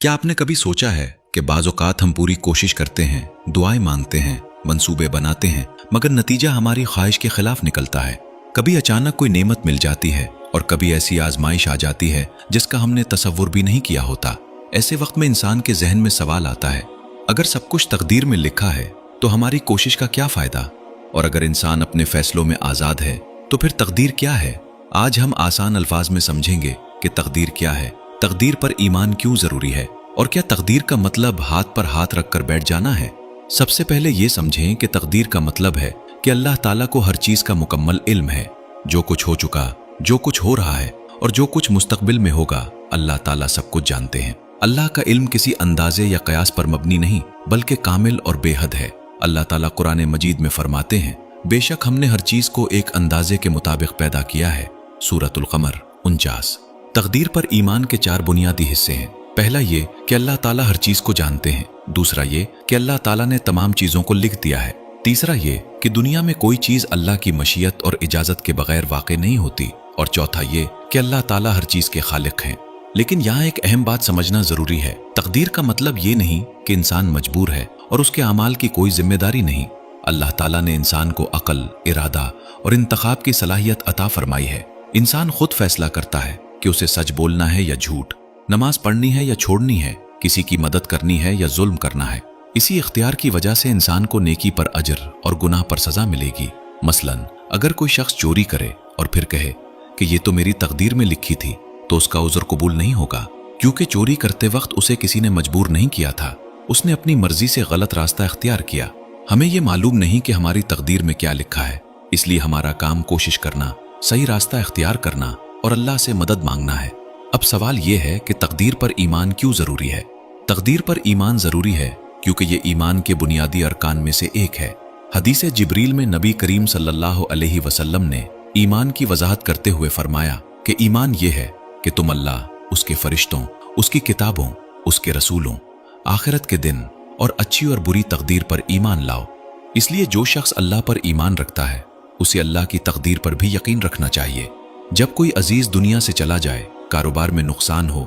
क्या आपने कभी सोचा है कि बाज़ औक़ात हम पूरी कोशिश करते हैं, दुआएं मांगते हैं, मंसूबे बनाते हैं, मगर नतीजा हमारी ख्वाहिश के खिलाफ निकलता है। कभी अचानक कोई नेमत मिल जाती है और कभी ऐसी आजमाइश आ जाती है जिसका हमने तसव्वुर भी नहीं किया होता। ऐसे वक्त में इंसान के जहन में सवाल आता है, अगर सब कुछ तकदीर में लिखा है तो हमारी कोशिश का क्या फ़ायदा? और अगर इंसान अपने फैसलों में आज़ाद है तो फिर तकदीर क्या है? आज हम आसान अल्फाज में समझेंगे कि तकदीर क्या है, तकदीर पर ईमान क्यों ज़रूरी है, और क्या तकदीर का मतलब हाथ पर हाथ रखकर बैठ जाना है। सबसे पहले ये समझें कि तकदीर का मतलब है कि अल्लाह ताला को हर चीज़ का मुकम्मल इल्म है। जो कुछ हो चुका, जो कुछ हो रहा है और जो कुछ मुस्तकबिल में होगा, अल्लाह ताला सब कुछ जानते हैं। अल्लाह का इल्म किसी अंदाजे या कयास पर मबनी नहीं बल्कि कामिल और बेहद है। अल्लाह ताला कुरान मजीद में फरमाते हैं, बेशक हमने हर चीज़ को एक अंदाजे के मुताबिक पैदा किया है। सूरतुल क़मर 49। तकदीर पर ईमान के 4 बुनियादी हिस्से हैं। पहला ये कि अल्लाह ताला हर चीज़ को जानते हैं। दूसरा ये कि अल्लाह ताला ने तमाम चीज़ों को लिख दिया है। तीसरा ये कि दुनिया में कोई चीज़ अल्लाह की मशीयत और इजाज़त के बगैर वाक़ई नहीं होती। और चौथा ये कि अल्लाह ताला हर चीज़ के खालिक हैं। लेकिन यहाँ एक अहम बात समझना ज़रूरी है। तकदीर का मतलब ये नहीं कि इंसान मजबूर है और उसके अमाल की कोई जिम्मेदारी नहीं। अल्लाह ताला ने इंसान को अक़ल, इरादा और इंतखाब की सलाहियत अता फरमाई है। इंसान खुद फैसला करता है कि उसे सच बोलना है या झूठ, नमाज पढ़नी है या छोड़नी है, किसी की मदद करनी है या जुल्म करना है। इसी इख्तियार की वजह से इंसान को नेकी पर अजर और गुनाह पर सजा मिलेगी। मसलन अगर कोई शख्स चोरी करे और फिर कहे कि ये तो मेरी तकदीर में लिखी थी, तो उसका उज़्र कबूल नहीं होगा, क्योंकि चोरी करते वक्त उसे किसी ने मजबूर नहीं किया था। उसने अपनी मर्जी से गलत रास्ता इख्तियार किया। हमें ये मालूम नहीं कि हमारी तकदीर में क्या लिखा है, इसलिए हमारा काम कोशिश करना, सही रास्ता इख्तियार करना और अल्लाह से मदद मांगना है। अब सवाल यह है कि तकदीर पर ईमान क्यों ज़रूरी है? तकदीर पर ईमान ज़रूरी है क्योंकि ये ईमान के बुनियादी अरकान में से एक है। हदीस जिब्रील में नबी करीम सल्लल्लाहु अलैहि वसल्लम ने ईमान की वजाहत करते हुए फरमाया कि ईमान ये है कि तुम अल्लाह, उसके फरिश्तों, उसकी किताबों, उसके रसूलों, आखिरत के दिन और अच्छी और बुरी तकदीर पर ईमान लाओ। इसलिए जो शख्स अल्लाह पर ईमान रखता है उसे अल्लाह की तकदीर पर भी यकीन रखना चाहिए। जब कोई अजीज दुनिया से चला जाए, कारोबार में नुकसान हो,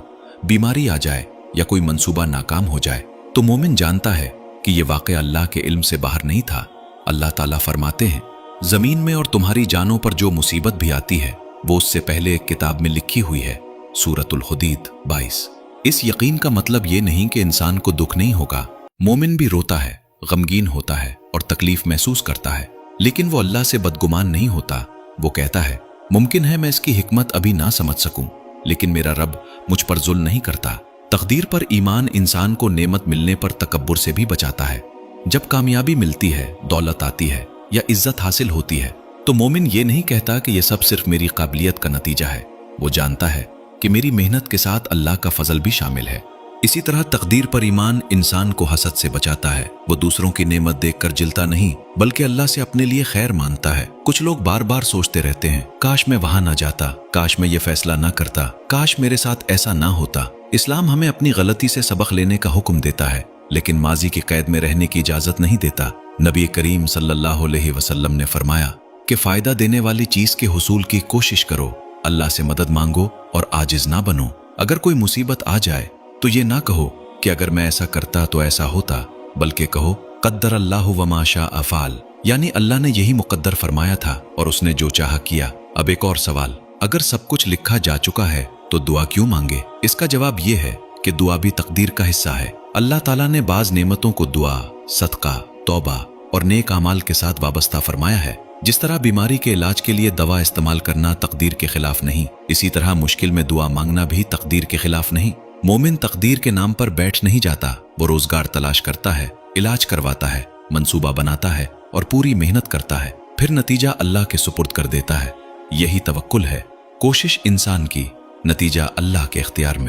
बीमारी आ जाए या कोई मंसूबा नाकाम हो जाए, तो मोमिन जानता है कि ये वाक़या अल्लाह के इल्म से बाहर नहीं था। अल्लाह ताला फरमाते हैं, ज़मीन में और तुम्हारी जानों पर जो मुसीबत भी आती है वो उससे पहले एक किताब में लिखी हुई है। सूरतुल हुदीद 22। इस यकीन का मतलब ये नहीं कि इंसान को दुख नहीं होगा। मोमिन भी रोता है, गमगीन होता है और तकलीफ महसूस करता है, लेकिन वो अल्लाह से बदगुमान नहीं होता। वो कहता है, मुमकिन है मैं इसकी हिकमत अभी ना समझ सकूं, लेकिन मेरा रब मुझ पर जुल्म नहीं करता। तकदीर पर ईमान इंसान को नेमत मिलने पर तकब्बुर से भी बचाता है। जब कामयाबी मिलती है, दौलत आती है या इज्जत हासिल होती है, तो मोमिन ये नहीं कहता कि यह सब सिर्फ मेरी काबिलियत का नतीजा है। वो जानता है कि मेरी मेहनत के साथ अल्लाह का फजल भी शामिल है। इसी तरह तकदीर पर ईमान इंसान को हसद से बचाता है। वो दूसरों की नेमत देखकर जिलता नहीं बल्कि अल्लाह से अपने लिए खैर मानता है। कुछ लोग बार बार सोचते रहते हैं, काश मैं वहां ना जाता, काश मैं ये फैसला ना करता, काश मेरे साथ ऐसा ना होता। इस्लाम हमें अपनी गलती से सबक लेने का हुक्म देता है, लेकिन माजी की कैद में रहने की इजाजत नहीं देता। नबी करीम सल्लल्लाहु अलैहि वसल्लम ने फरमाया कि फायदा देने वाली चीज के हुसूल की कोशिश करो, अल्लाह से मदद मांगो और आजिज ना बनो। अगर कोई मुसीबत आ जाए तो ये ना कहो कि अगर मैं ऐसा करता तो ऐसा होता, बल्कि कहो कद्दर अल्लाहु व मा शाअ अफ़ाल, यानी अल्लाह ने यही मुकद्दर फरमाया था और उसने जो चाहा किया। अब एक और सवाल, अगर सब कुछ लिखा जा चुका है तो दुआ क्यों मांगे? इसका जवाब ये है कि दुआ भी तकदीर का हिस्सा है। अल्लाह ताला ने बाज नेमतों को दुआ, सदका, तौबा और नेक अमाल के साथ वाबस्ता फरमाया है। जिस तरह बीमारी के इलाज के लिए दवा इस्तेमाल करना तकदीर के खिलाफ नहीं, इसी तरह मुश्किल में दुआ मांगना भी तकदीर के खिलाफ नहीं। मोमिन तकदीर के नाम पर बैठ नहीं जाता। वो रोजगार तलाश करता है, इलाज करवाता है, मंसूबा बनाता है और पूरी मेहनत करता है, फिर नतीजा अल्लाह के सुपुर्द कर देता है। यही तवक्कुल है, कोशिश इंसान की, नतीजा अल्लाह के इख्तियार में।